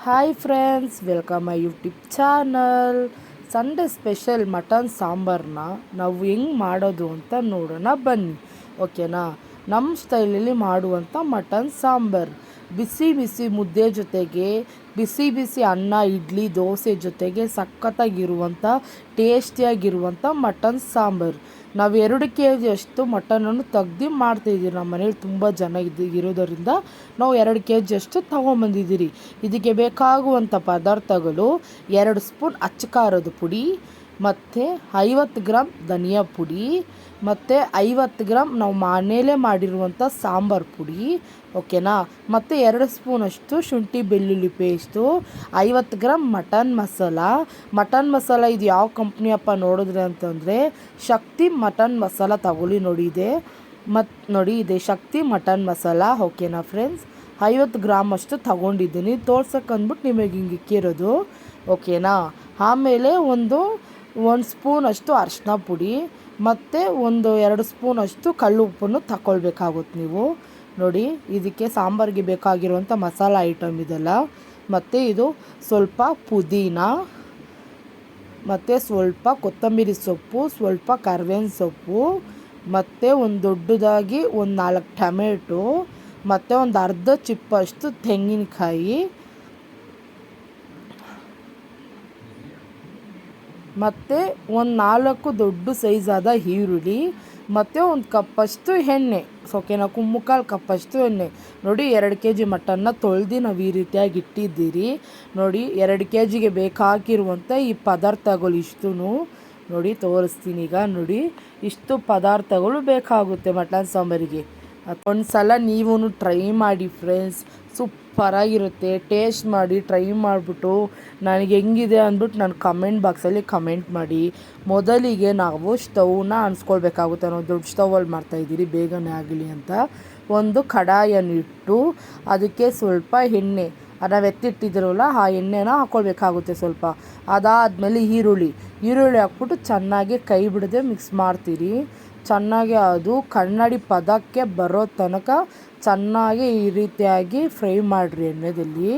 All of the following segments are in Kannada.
Hi friends, welcome my YouTube channel. Sunday special mutton ಸಾಂಬಾರನ್ನ ನಾವು ಹೆಂಗೆ ಮಾಡೋದು ಅಂತ ನೋಡೋಣ ಬನ್ನಿ. ಓಕೆನಾ? ನಮ್ಮ ಸ್ಟೈಲಲ್ಲಿ ಮಾಡುವಂಥ ಮಟನ್ ಸಾಂಬಾರು ಬಿಸಿ ಬಿಸಿ ಮುದ್ದೆ ಜೊತೆಗೆ, ಬಿಸಿ ಬಿಸಿ ಅನ್ನ, ಇಡ್ಲಿ, ದೋಸೆ ಜೊತೆಗೆ ಸಖತ್ತಾಗಿರುವಂಥ ಟೇಸ್ಟಿಯಾಗಿರುವಂಥ ಮಟನ್ ಸಾಂಬಾರು. ನಾವು 2 kg ಅಷ್ಟು ಮಟನನ್ನು ತೆಗ್ದು ಮಾಡ್ತಾಯಿದ್ದೀವಿ. ನಮ್ಮ ಮನೇಲಿ ತುಂಬ ಜನ ಇರೋದರಿಂದ ನಾವು 2 kg ಅಷ್ಟು ತೊಗೊಂಬಂದಿದ್ದೀರಿ. ಇದಕ್ಕೆ ಬೇಕಾಗುವಂಥ ಪದಾರ್ಥಗಳು 2 ಸ್ಪೂನ್ ಅಚ್ಚ ಖಾರದ ಪುಡಿ, ಮತ್ತು 50 ಗ್ರಾಮ್ ಧನಿಯಾ ಪುಡಿ, ಮತ್ತು 50 ಗ್ರಾಮ್ ನಾವು ಮನೇಲೇ ಮಾಡಿರುವಂಥ ಸಾಂಬಾರು ಪುಡಿ. ಓಕೆನಾ? ಮತ್ತು 2 ಸ್ಪೂನಷ್ಟು ಶುಂಠಿ ಬೆಳ್ಳುಳ್ಳಿ ಪೇಸ್ಟು, 50 ಗ್ರಾಮ್ ಮಟನ್ ಮಸಾಲ. ಇದು ಯಾವ ಕಂಪ್ನಿಯಪ್ಪ ನೋಡಿದ್ರೆ ಅಂತಂದರೆ ಶಕ್ತಿ ಮಟನ್ ಮಸಾಲ ತಗೊಳ್ಳಿ. ನೋಡಿ ಇದೆ ಶಕ್ತಿ ಮಟನ್ ಮಸಾಲ. ಓಕೆನಾ ಫ್ರೆಂಡ್ಸ್? 50 ಗ್ರಾಮ್ ಅಷ್ಟು ತಗೊಂಡಿದ್ದೀನಿ. ತೋರ್ಸಕ್ಕಂದ್ಬಿಟ್ಟು ನಿಮಗೆ ಹಿಂಗೆ ಇಕ್ಕಿರೋದು. ಓಕೆನಾ? ಆಮೇಲೆ ಒಂದು ಸ್ಪೂನಷ್ಟು ಅರಿಶಿನ ಪುಡಿ, ಮತ್ತು 2 ಸ್ಪೂನಷ್ಟು ಕಲ್ಲು ಉಪ್ಪನ್ನು ತಗೊಳ್ಬೇಕಾಗುತ್ತೆ ನೀವು. ನೋಡಿ, ಇದಕ್ಕೆ ಸಾಂಬಾರಿಗೆ ಬೇಕಾಗಿರುವಂಥ ಮಸಾಲ ಐಟಮ್ ಇದೆಲ್ಲ. ಮತ್ತು ಇದು ಸ್ವಲ್ಪ ಪುದೀನ, ಮತ್ತು ಸ್ವಲ್ಪ ಕೊತ್ತಂಬರಿ ಸೊಪ್ಪು, ಸ್ವಲ್ಪ ಕರಿಬೇವಿನ ಸೊಪ್ಪು, ಮತ್ತು ದೊಡ್ಡದಾಗಿ 4 ಟೊಮೆಟೊ, ಮತ್ತು ಅರ್ಧ ಚಿಪ್ಪಷ್ಟು ತೆಂಗಿನಕಾಯಿ, ಮತ್ತು 4 ದೊಡ್ಡ ಸೈಜಾದ ಈರುಳ್ಳಿ, ಮತ್ತು 1 ಕಪ್ಪಷ್ಟು ಎಣ್ಣೆ. ಓಕೆನಾ? 3/4 ಕಪ್ಪಷ್ಟು ಎಣ್ಣೆ. ನೋಡಿ, 2 kg ಮಟನ್ನ ತೊಳೆದು ನಾವು ಈ ರೀತಿಯಾಗಿ ಇಟ್ಟಿದ್ದೀರಿ. ನೋಡಿ, 2 kgಗೆ ಬೇಕಾಗಿರುವಂಥ ಈ ಪದಾರ್ಥಗಳು ಇಷ್ಟು ನೋಡಿ ತೋರಿಸ್ತೀನಿ ಈಗ. ನೋಡಿ, ಇಷ್ಟು ಪದಾರ್ಥಗಳು ಬೇಕಾಗುತ್ತೆ ಮಟನ್ ಸಾಂಬಾರಿಗೆ. ಒಂದು ಸಲ ನೀವು ಟ್ರೈ ಮಾಡಿ ಫ್ರೆಂಡ್ಸ್, ಸೂಪರಾಗಿರುತ್ತೆ. ಟೇಸ್ಟ್ ಮಾಡಿ, ಟ್ರೈ ಮಾಡಿಬಿಟ್ಟು ನನಗೆ ಹೆಂಗಿದೆ ಅಂದ್ಬಿಟ್ಟು ನಾನು ಕಮೆಂಟ್ ಬಾಕ್ಸಲ್ಲಿ ಕಮೆಂಟ್ ಮಾಡಿ. ಮೊದಲಿಗೆ ನಾವು ಸ್ಟವ್ನ ಅನ್ಸ್ಕೊಳ್ಬೇಕಾಗುತ್ತೆ. ನಾವು ದೊಡ್ಡ ಸ್ಟವಲ್ಲಿ ಮಾಡ್ತಾಯಿದ್ದೀರಿ ಬೇಗನೆ ಆಗಲಿ ಅಂತ. ಒಂದು ಕಡಾಯನ್ನು ಇಟ್ಟು ಅದಕ್ಕೆ ಸ್ವಲ್ಪ ಎಣ್ಣೆ, ನಾವು ಎತ್ತಿಟ್ಟಿದ್ದೀರಲ್ಲ ಆ ಎಣ್ಣೆನ ಹಾಕ್ಕೊಳ್ಬೇಕಾಗುತ್ತೆ ಸ್ವಲ್ಪ. ಅದಾದಮೇಲೆ ಈರುಳ್ಳಿ ಹಾಕ್ಬಿಟ್ಟು ಚೆನ್ನಾಗಿ ಕೈ ಬಿಡದೆ ಮಿಕ್ಸ್ ಮಾಡ್ತೀರಿ. ಚೆನ್ನಾಗಿ ಅದು ಕನ್ನಡಿ ಪದಕ್ಕೆ ಬರೋ ತನಕ ಚೆನ್ನಾಗಿ ಈ ರೀತಿಯಾಗಿ ಫ್ರೈ ಮಾಡಿರಿ ಎಣ್ಣೆಯಲ್ಲಿ.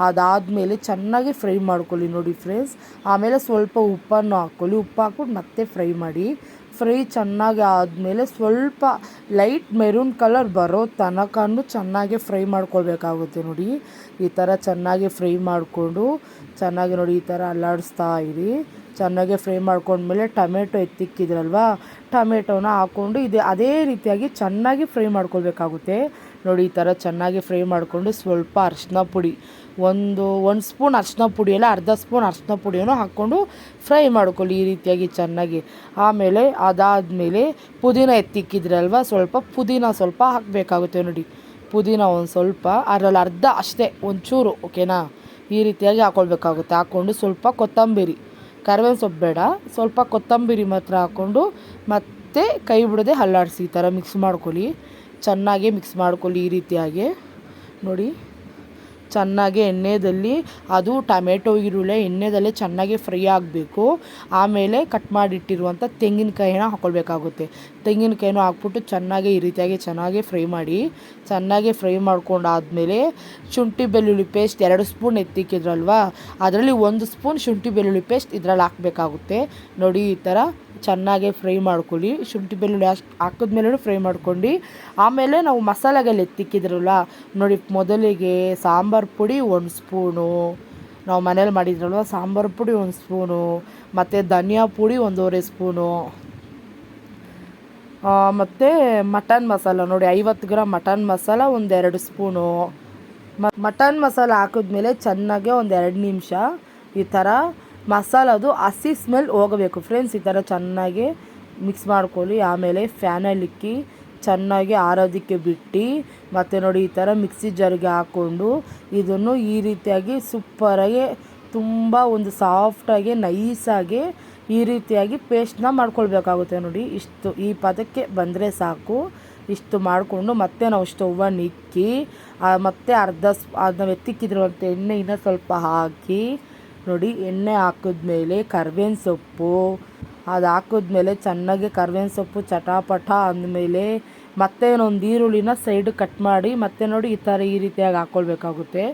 ಅದಾದಮೇಲೆ ಚೆನ್ನಾಗಿ ಫ್ರೈ ಮಾಡ್ಕೊಳ್ಳಿ. ನೋಡಿ ಫ್ರೆಂಡ್ಸ್, ಆಮೇಲೆ ಸ್ವಲ್ಪ ಉಪ್ಪನ್ನು ಹಾಕ್ಕೊಳ್ಳಿ. ಉಪ್ಪು ಹಾಕ್ಬಿಟ್ಟು ಮತ್ತೆ ಫ್ರೈ ಮಾಡಿ. ಫ್ರೈ ಚೆನ್ನಾಗಿ ಆದಮೇಲೆ ಸ್ವಲ್ಪ ಲೈಟ್ ಮೆರೂನ್ ಕಲರ್ ಬರೋ ತನಕನೂ ಚೆನ್ನಾಗಿ ಫ್ರೈ ಮಾಡ್ಕೊಳ್ಬೇಕಾಗುತ್ತೆ. ನೋಡಿ, ಈ ಥರ ಚೆನ್ನಾಗಿ ಫ್ರೈ ಮಾಡಿಕೊಂಡು ಚೆನ್ನಾಗಿ ನೋಡಿ ಈ ಥರ ಅಲ್ಲಾಡಿಸ್ತಾ ಇರಿ. ಚೆನ್ನಾಗಿ ಫ್ರೈ ಮಾಡ್ಕೊಂಡ್ಮೇಲೆ ಟೊಮೆಟೊ ಎತ್ತಿಕ್ಕಿದ್ರಲ್ವ, ಟೊಮೆಟೊನ ಹಾಕ್ಕೊಂಡು ಅದೇ ರೀತಿಯಾಗಿ ಚೆನ್ನಾಗಿ ಫ್ರೈ ಮಾಡ್ಕೊಳ್ಬೇಕಾಗುತ್ತೆ. ನೋಡಿ, ಈ ಥರ ಚೆನ್ನಾಗಿ ಫ್ರೈ ಮಾಡಿಕೊಂಡು ಸ್ವಲ್ಪ ಅರಿಶಿನ ಪುಡಿ, ಒಂದು ಸ್ಪೂನ್ ಅರಿಶಿನ ಪುಡಿಯಲ್ಲ, ಅರ್ಧ ಸ್ಪೂನ್ ಅರಿಶಿನ ಪುಡಿಯನ್ನು ಹಾಕ್ಕೊಂಡು ಫ್ರೈ ಮಾಡ್ಕೊಳ್ಳಿ ಈ ರೀತಿಯಾಗಿ ಚೆನ್ನಾಗಿ. ಆಮೇಲೆ ಅದಾದಮೇಲೆ ಪುದೀನ ಎತ್ತಿಕ್ಕಿದ್ರಲ್ವ, ಪುದೀನ ಸ್ವಲ್ಪ ಹಾಕಬೇಕಾಗುತ್ತೆ. ನೋಡಿ, ಪುದೀನ ಒಂದು ಸ್ವಲ್ಪ, ಅದರಲ್ಲಿ ಅರ್ಧ ಅಷ್ಟೇ, ಒಂಚೂರು. ಓಕೆನಾ? ಈ ರೀತಿಯಾಗಿ ಹಾಕ್ಕೊಳ್ಬೇಕಾಗುತ್ತೆ. ಹಾಕ್ಕೊಂಡು ಸ್ವಲ್ಪ ಕೊತ್ತಂಬರಿ, ಕರಿಬೇವಿನ ಸೊಪ್ಪು ಬೇಡ, ಸ್ವಲ್ಪ ಕೊತ್ತಂಬರಿ ಮಾತ್ರ ಹಾಕ್ಕೊಂಡು ಮತ್ತೆ ಕೈ ಬಿಡದೆ ಹಲ್ಲಾಡಿಸಿ ಈ ಥರ ಮಿಕ್ಸ್ ಮಾಡ್ಕೊಳ್ಳಿ. ಚೆನ್ನಾಗಿ ಮಿಕ್ಸ್ ಮಾಡ್ಕೊಳ್ಳಿ ಈ ರೀತಿಯಾಗಿ. ನೋಡಿ, ಚೆನ್ನಾಗಿ ಎಣ್ಣೆಯಲ್ಲಿ ಅದು ಟೊಮೆಟೊ ಈರುಳ್ಳಿ ಎಣ್ಣೆದಲ್ಲೇ ಚೆನ್ನಾಗಿ ಫ್ರೈ ಆಗಬೇಕು. ಆಮೇಲೆ ಕಟ್ ಮಾಡಿಟ್ಟಿರುವಂಥ ತೆಂಗಿನಕಾಯಿನ ಹಾಕ್ಕೊಳ್ಬೇಕಾಗುತ್ತೆ. ತೆಂಗಿನಕಾಯಿನೂ ಹಾಕ್ಬಿಟ್ಟು ಚೆನ್ನಾಗಿ ಈ ರೀತಿಯಾಗಿ ಚೆನ್ನಾಗಿ ಫ್ರೈ ಮಾಡಿ. ಚೆನ್ನಾಗಿ ಫ್ರೈ ಮಾಡ್ಕೊಂಡಾದಮೇಲೆ ಶುಂಠಿ ಬೆಳ್ಳುಳ್ಳಿ ಪೇಸ್ಟ್ 2 ಸ್ಪೂನ್ ಎತ್ತಿಕ್ಕಿದ್ರಲ್ವ, ಅದರಲ್ಲಿ 1 ಸ್ಪೂನ್ ಶುಂಠಿ ಬೆಳ್ಳುಳ್ಳಿ ಪೇಸ್ಟ್ ಇದರಲ್ಲಿ ಹಾಕಬೇಕಾಗುತ್ತೆ. ನೋಡಿ, ಈ ಥರ ಚೆನ್ನಾಗಿ ಫ್ರೈ ಮಾಡ್ಕೊಳ್ಳಿ. ಶುಂಠಿ ಬೆಳ್ಳುಳ್ಳಿ ಹಾಕಿದ್ಮೇಲೆ ಫ್ರೈ ಮಾಡ್ಕೊಂಡು ಆಮೇಲೆ ನಾವು ಮಸಾಲೆಗಳು ಎತ್ತಿಕ್ಕಿದ್ರಲ್ಲ, ನೋಡಿ, ಮೊದಲಿಗೆ ಸಾಂಬಾರು ಪುಡಿ 1 ಸ್ಪೂನು, ನಾವು ಮನೇಲಿ ಮಾಡಿದ್ರಲ್ವ ಸಾಂಬಾರು ಪುಡಿ 1 ಸ್ಪೂನು, ಮತ್ತು ಧನಿಯಾ ಪುಡಿ 1.5 ಸ್ಪೂನು, ಮತ್ತು ಮಟನ್ ಮಸಾಲ ನೋಡಿ 50 gram mutton masala 2 spoon. Mutton masala ಹಾಕಿದ್ಮೇಲೆ ಚೆನ್ನಾಗಿ 2 ನಿಮಿಷ ಈ ಥರ ಮಸಾಲದು ಹಸಿ ಸ್ಮೆಲ್ ಹೋಗಬೇಕು ಫ್ರೆಂಡ್ಸ್. ಈ ಥರ ಚೆನ್ನಾಗಿ ಮಿಕ್ಸ್ ಮಾಡ್ಕೊಳ್ಳಿ. ಆಮೇಲೆ ಫ್ಯಾನಲ್ಲಿಕ್ಕಿ ಚೆನ್ನಾಗಿ ಆರೋದಕ್ಕೆ ಬಿಟ್ಟು, ಮತ್ತು ನೋಡಿ ಈ ಥರ ಮಿಕ್ಸಿ ಜಾರಿಗೆ ಹಾಕ್ಕೊಂಡು ಇದನ್ನು ಈ ರೀತಿಯಾಗಿ ಸೂಪರಾಗಿ ತುಂಬ ಸಾಫ್ಟಾಗಿ ನೈಸಾಗಿ ಈ ರೀತಿಯಾಗಿ ಪೇಸ್ಟ್ನ ಮಾಡ್ಕೊಳ್ಬೇಕಾಗುತ್ತೆ. ನೋಡಿ, ಇಷ್ಟು ಈ ಪದಕ್ಕೆ ಬಂದರೆ ಸಾಕು. ಇಷ್ಟು ಮಾಡಿಕೊಂಡು ಮತ್ತೆ ನಾವು ಸ್ಟವ್ವನ್ನು ಇಕ್ಕಿ ಮತ್ತೆ ನಾವು ಎತ್ತಿಕ್ಕಿದ್ರಂಥ ಎಣ್ಣೆ ಇನ್ನೂ ಸ್ವಲ್ಪ ಹಾಕಿ. ನೋಡಿ, ಎಣ್ಣೆ ಹಾಕಿದ್ಮೇಲೆ ಕರಿಬೇವಿನ ಸೊಪ್ಪು ಅದು ಹಾಕಿದ್ಮೇಲೆ ಚೆನ್ನಾಗಿ ಕರಿಬೇವಿನ ಸೊಪ್ಪು ಚಟಾಪಟ ಅಂದಮೇಲೆ ಮತ್ತೆ ಒಂದು ಈರುಳ್ಳಿನ ಸೈಡ್ ಕಟ್ ಮಾಡಿ ಮತ್ತೆ ನೋಡಿ ಈ ಥರ ಈ ರೀತಿಯಾಗಿ ಹಾಕ್ಕೊಳ್ಬೇಕಾಗುತ್ತೆ.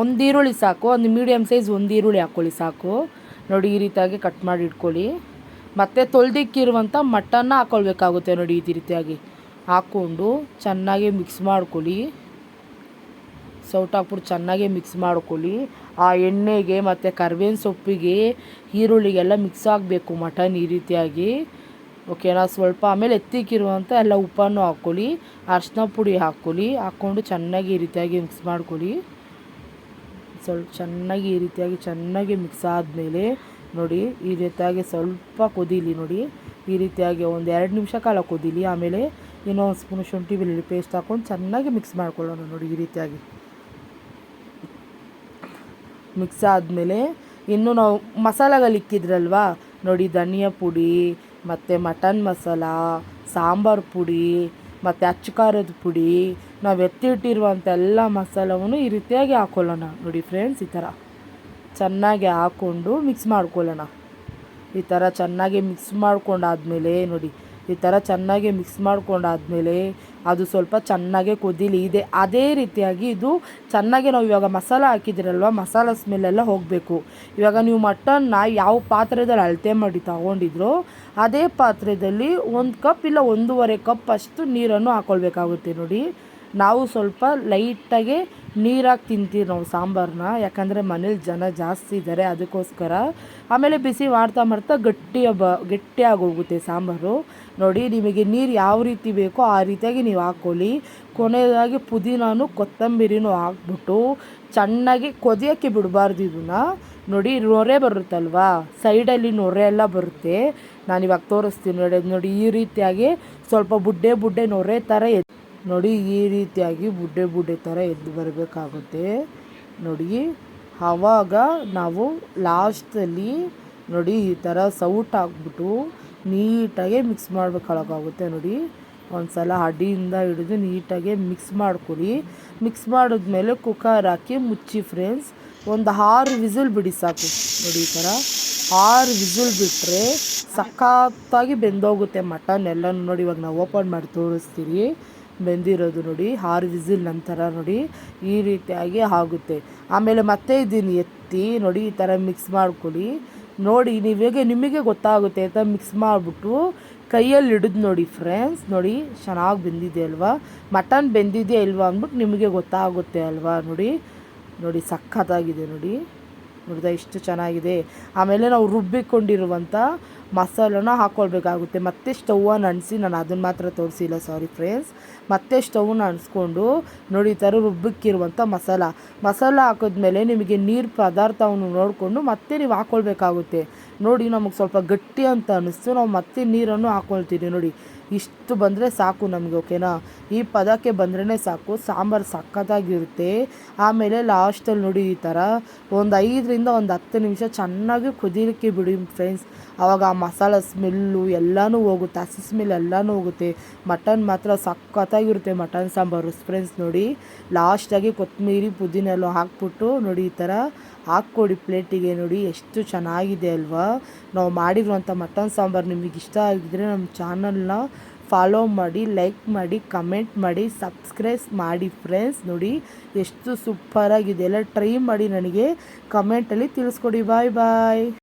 ಒಂದು ಈರುಳ್ಳಿ ಸಾಕು, ಒಂದು ಮೀಡಿಯಮ್ ಸೈಜ್ ಒಂದು ಈರುಳ್ಳಿ ಹಾಕ್ಕೊಳ್ಳಿ ಸಾಕು. ನೋಡಿ ಈ ರೀತಿಯಾಗಿ ಕಟ್ ಮಾಡಿ ಇಟ್ಕೊಳ್ಳಿ. ಮತ್ತು ತೊಳೆದಿಕ್ಕಿರುವಂಥ ಮಟನ್ನ ಹಾಕ್ಕೊಳ್ಬೇಕಾಗುತ್ತೆ ನೋಡಿ. ಈ ರೀತಿಯಾಗಿ ಹಾಕ್ಕೊಂಡು ಚೆನ್ನಾಗಿ ಮಿಕ್ಸ್ ಮಾಡ್ಕೊಳ್ಳಿ. ಸೌಟ್ ಹಾಕ್ಬಿಟ್ಟು ಚೆನ್ನಾಗಿ ಮಿಕ್ಸ್ ಮಾಡ್ಕೊಳ್ಳಿ. ಆ ಎಣ್ಣೆಗೆ ಮತ್ತು ಕರ್ಬೇವಿನ ಸೊಪ್ಪಿಗೆ ಈರುಳ್ಳಿಗೆಲ್ಲ ಮಿಕ್ಸ್ ಆಗಬೇಕು ಮಟನ್ ಈ ರೀತಿಯಾಗಿ. ಓಕೆನಾ. ಸ್ವಲ್ಪ ಆಮೇಲೆ ಎತ್ತಿಕ್ಕಿರುವಂಥ ಎಲ್ಲ ಉಪ್ಪನ್ನು ಹಾಕ್ಕೊಳ್ಳಿ, ಅರಿಶಿನ ಪುಡಿ ಹಾಕ್ಕೊಳ್ಳಿ. ಹಾಕ್ಕೊಂಡು ಚೆನ್ನಾಗಿ ಈ ರೀತಿಯಾಗಿ ಮಿಕ್ಸ್ ಮಾಡ್ಕೊಳ್ಳಿ. ಸ್ವಲ್ಪ ಚೆನ್ನಾಗಿ ಈ ರೀತಿಯಾಗಿ ಚೆನ್ನಾಗಿ ಮಿಕ್ಸ್ ಆದಮೇಲೆ ನೋಡಿ ಈ ರೀತಿಯಾಗಿ ಸ್ವಲ್ಪ ಕುದೀಲಿ. ನೋಡಿ ಈ ರೀತಿಯಾಗಿ ಒಂದು 2 ನಿಮಿಷ ಕಾಲ ಕುದೀಲಿ. ಆಮೇಲೆ ಇನ್ನೊಂದು ಸ್ಪೂನು ಶುಂಠಿ ಬೆಳ್ಳುಳ್ಳಿ ಪೇಸ್ಟ್ ಹಾಕ್ಕೊಂಡು ಚೆನ್ನಾಗಿ ಮಿಕ್ಸ್ ಮಾಡ್ಕೊಳ್ಳೋಣ. ನೋಡಿ ಈ ರೀತಿಯಾಗಿ ಮಿಕ್ಸ್ ಆದಮೇಲೆ ಇನ್ನು ನಾವು ಮಸಾಲೆಗಳಿಕ್ಕಿದ್ರಲ್ವ ನೋಡಿ, ಧನಿಯಾ ಪುಡಿ ಮತ್ತು ಮಟನ್ ಮಸಾಲ, ಸಾಂಬಾರು ಪುಡಿ ಮತ್ತು ಅಚ್ಚ ಖಾರದ ಪುಡಿ, ನಾವು ಎತ್ತಿಟ್ಟಿರುವಂಥ ಎಲ್ಲ ಮಸಾಲವನ್ನು ಈ ರೀತಿಯಾಗಿ ಹಾಕ್ಕೊಳ್ಳೋಣ. ನೋಡಿ ಫ್ರೆಂಡ್ಸ್, ಈ ಥರ ಚೆನ್ನಾಗಿ ಹಾಕ್ಕೊಂಡು ಮಿಕ್ಸ್ ಮಾಡ್ಕೊಳ್ಳೋಣ. ಈ ಥರ ಚೆನ್ನಾಗಿ ಮಿಕ್ಸ್ ಮಾಡ್ಕೊಂಡಾದ್ಮೇಲೆ ನೋಡಿ, ಈ ಥರ ಚೆನ್ನಾಗಿ ಮಿಕ್ಸ್ ಮಾಡ್ಕೊಂಡಾದ್ಮೇಲೆ ಅದು ಸ್ವಲ್ಪ ಚೆನ್ನಾಗೇ ಕುದೀಲಿ. ಅದೇ ರೀತಿಯಾಗಿ ಇದು ಚೆನ್ನಾಗಿ ನಾವು ಇವಾಗ ಮಸಾಲ ಹಾಕಿದಿರಲ್ವ, ಮಸಾಲ ಸ್ಮೆಲ್ಲೆಲ್ಲ ಹೋಗಬೇಕು. ಇವಾಗ ನೀವು ಮಟನ್ನ ಯಾವ ಪಾತ್ರೆದಲ್ಲಿ ಅಳತೆ ಮಾಡಿ ತಗೊಂಡಿದ್ರೋ ಅದೇ ಪಾತ್ರೆಯಲ್ಲಿ 1 ಕಪ್ ಇಲ್ಲ 1.5 ಕಪ್ ಅಷ್ಟು ನೀರನ್ನು ಹಾಕ್ಕೊಳ್ಬೇಕಾಗುತ್ತೆ. ನೋಡಿ ನಾವು ಸ್ವಲ್ಪ ಲೈಟಾಗೆ ನೀರಾಗಿ ತಿಂತೀವಿ ನಾವು ಸಾಂಬಾರನ್ನ, ಯಾಕಂದರೆ ಮನೇಲಿ ಜನ ಜಾಸ್ತಿ ಇದ್ದಾರೆ ಅದಕ್ಕೋಸ್ಕರ. ಆಮೇಲೆ ಬಿಸಿ ಮಾಡ್ತಾ ಗಟ್ಟಿಯಾಗಿ ಹೋಗುತ್ತೆ ಸಾಂಬಾರು. ನೋಡಿ ನಿಮಗೆ ನೀರು ಯಾವ ರೀತಿ ಬೇಕೋ ಆ ರೀತಿಯಾಗಿ ನೀವು ಹಾಕ್ಕೊಳ್ಳಿ. ಕೊನೆಯದಾಗಿ ಪುದೀನೂ ಕೊತ್ತಂಬರಿನೂ ಹಾಕ್ಬಿಟ್ಟು ಚೆನ್ನಾಗಿ ಕೊದಿಯೋಕ್ಕೆ ಬಿಡಬಾರ್ದು ಇದನ್ನು. ನೋಡಿ ನೊರೆ ಬರುತ್ತಲ್ವಾ, ಸೈಡಲ್ಲಿ ನೊರೆ ಎಲ್ಲ ಬರುತ್ತೆ. ನಾನಿವಾಗ ತೋರಿಸ್ತೀನಿ ನೋಡಿ. ಈ ರೀತಿಯಾಗಿ ಸ್ವಲ್ಪ ಬುಡ್ಡೆ ನೊರೆ ಥರ ನೋಡಿ, ಈ ರೀತಿಯಾಗಿ ಬುಡ್ಡೆ ಥರ ಎದ್ದು ಬರಬೇಕಾಗುತ್ತೆ. ನೋಡಿ ಆವಾಗ ನಾವು ಲಾಸ್ಟಲ್ಲಿ ನೋಡಿ ಈ ಥರ ಸೌಟ್ ಹಾಕ್ಬಿಟ್ಟು ನೀಟಾಗಿ ಮಿಕ್ಸ್ ಮಾಡಬೇಕಾಗುತ್ತೆ. ನೋಡಿ ಒಂದು ಸಲ ಅಡಿಯಿಂದ ಹಿಡಿದು ನೀಟಾಗಿ ಮಿಕ್ಸ್ ಮಾಡ್ಕೊಳ್ಳಿ. ಮಿಕ್ಸ್ ಮಾಡಿದ್ಮೇಲೆ ಕುಕ್ಕರ್ ಹಾಕಿ ಮುಚ್ಚಿ ಫ್ರೆಂಡ್ಸ್. ಒಂದು 6 ವಿಸಿಲ್ ಬಿಡಿ ಸಾಕು. ನೋಡಿ ಈ ಥರ 6 ವಿಸಿಲ್ ಬಿಟ್ಟರೆ ಸಖತ್ತಾಗಿ ಬೆಂದೋಗುತ್ತೆ ಮಟನ್ ಎಲ್ಲನೂ. ನೋಡಿ ಇವಾಗ ನಾವು ಓಪನ್ ಮಾಡಿ ತೋರಿಸ್ತೀರಿ ಬೆಂದಿರೋದು. ನೋಡಿ 6 ವಿಸಿಲ್ ನಂತರ ನೋಡಿ ಈ ರೀತಿಯಾಗಿ ಆಗುತ್ತೆ. ಆಮೇಲೆ ಮತ್ತೆ ಇದನ್ನು ಎತ್ತಿ ನೋಡಿ ಈ ಥರ ಮಿಕ್ಸ್ ಮಾಡ್ಕೊಳ್ಳಿ. ನೋಡಿ ನಿಮಗೆ ಗೊತ್ತಾಗುತ್ತೆ ಅಂತ ಮಿಕ್ಸ್ ಮಾಡಿಬಿಟ್ಟು ಕೈಯಲ್ಲಿ ಹಿಡಿದು ನೋಡಿ ಫ್ರೆಂಡ್ಸ್. ನೋಡಿ ಚೆನ್ನಾಗಿ ಬೆಂದಿದೆ ಅಲ್ವಾ, ಮಟನ್ ಬೆಂದಿದೆಯಾ ಇಲ್ವಾ ಅಂದ್ಬಿಟ್ಟು ನಿಮಗೆ ಗೊತ್ತಾಗುತ್ತೆ ಅಲ್ವಾ. ನೋಡಿ ಸಖತ್ತಾಗಿದೆ. ನೋಡಿದ ಎಷ್ಟು ಚೆನ್ನಾಗಿದೆ. ಆಮೇಲೆ ನಾವು ರುಬ್ಬಿಕೊಂಡಿರುವಂಥ ಮಸಾಲನ ಹಾಕ್ಕೊಳ್ಬೇಕಾಗುತ್ತೆ. ಮತ್ತೆ ಸ್ಟೌವನ್ನು ಅಂಟಿಸಿ, ನಾನು ಅದನ್ನು ಮಾತ್ರ ತೋರಿಸಿಲ್ಲ, ಸಾರಿ ಫ್ರೆಂಡ್ಸ್. ಮತ್ತೆ ಸ್ಟೌವನ್ನು ಅಂಟಿಸ್ಕೊಂಡು ನೋಡಿ ಈ ಥರ ರುಬ್ಬಿಕ್ಕಿರುವಂಥ ಮಸಾಲ ಹಾಕಿದ್ಮೇಲೆ ನಿಮಗೆ ನೀರು ಪದಾರ್ಥವನ್ನು ನೋಡಿಕೊಂಡು ಮತ್ತೆ ನೀವು ಹಾಕ್ಕೊಳ್ಬೇಕಾಗುತ್ತೆ. ನೋಡಿ ನಮಗೆ ಸ್ವಲ್ಪ ಗಟ್ಟಿ ಅಂತ ಅನ್ನಿಸ್ತು, ನಾವು ಮತ್ತೆ ನೀರನ್ನು ಹಾಕ್ಕೊಳ್ತೀವಿ. ನೋಡಿ ಇಷ್ಟು ಬಂದರೆ ಸಾಕು ನಮಗೆ, ಓಕೆನಾ. ಈ ಪದಕ್ಕೆ ಬಂದ್ರೇ ಸಾಕು, ಸಾಂಬಾರು ಸಖತ್ತಾಗಿರುತ್ತೆ. ಆಮೇಲೆ ಲಾಸ್ಟಲ್ಲಿ ನೋಡಿ ಈ ಥರ ಒಂದು 5ರಿಂದ 10 ನಿಮಿಷ ಚೆನ್ನಾಗಿ ಕುದಿಲಿಕ್ಕೆ ಬಿಡಿ ಫ್ರೆಂಡ್ಸ್. ಆವಾಗ ಆ ಮಸಾಲ ಸ್ಮೆಲ್ಲು ಎಲ್ಲನೂ ಹೋಗುತ್ತೆ, ಹಸಿ ಸ್ಮೆಲ್ ಎಲ್ಲನೂ ಹೋಗುತ್ತೆ. ಮಟನ್ ಮಾತ್ರ ಸಖತ್ತಾಗಿರುತ್ತೆ ಮಟನ್ ಸಾಂಬಾರು ಫ್ರೆಂಡ್ಸ್. ನೋಡಿ ಲಾಸ್ಟಾಗಿ ಕೊತ್ತಂಬರಿ ಪುದೀನ ಎಲ್ಲ ಹಾಕ್ಬಿಟ್ಟು ನೋಡಿ ಈ ಥರ ಹಾಕ್ಕೊಡಿ ಪ್ಲೇಟಿಗೆ. ನೋಡಿ ಎಷ್ಟು ಚೆನ್ನಾಗಿದೆ ಅಲ್ವಾ. ನಾವು ಮಾಡಿರುವಂಥ ಮಟನ್ ಸಾಂಬಾರು ನಿಮಗೆ ಇಷ್ಟ ಆಗಿದ್ರೆ ನಮ್ಮ ಚಾನಲ್ನ ಫಾಲೋ ಮಾಡಿ, ಲೈಕ್ ಮಾಡಿ, ಕಮೆಂಟ್ ಮಾಡಿ, ಸಬ್ಸ್ಕ್ರೈಬ್ ಮಾಡಿ ಫ್ರೆಂಡ್ಸ್. ನೋಡಿ ಎಷ್ಟು ಸೂಪರಾಗಿದೆ, ಎಲ್ಲ ಟ್ರೈ ಮಾಡಿ ನನಗೆ ಕಮೆಂಟಲ್ಲಿ ತಿಳಿಸ್ಕೊಡಿ. ಬಾಯ್.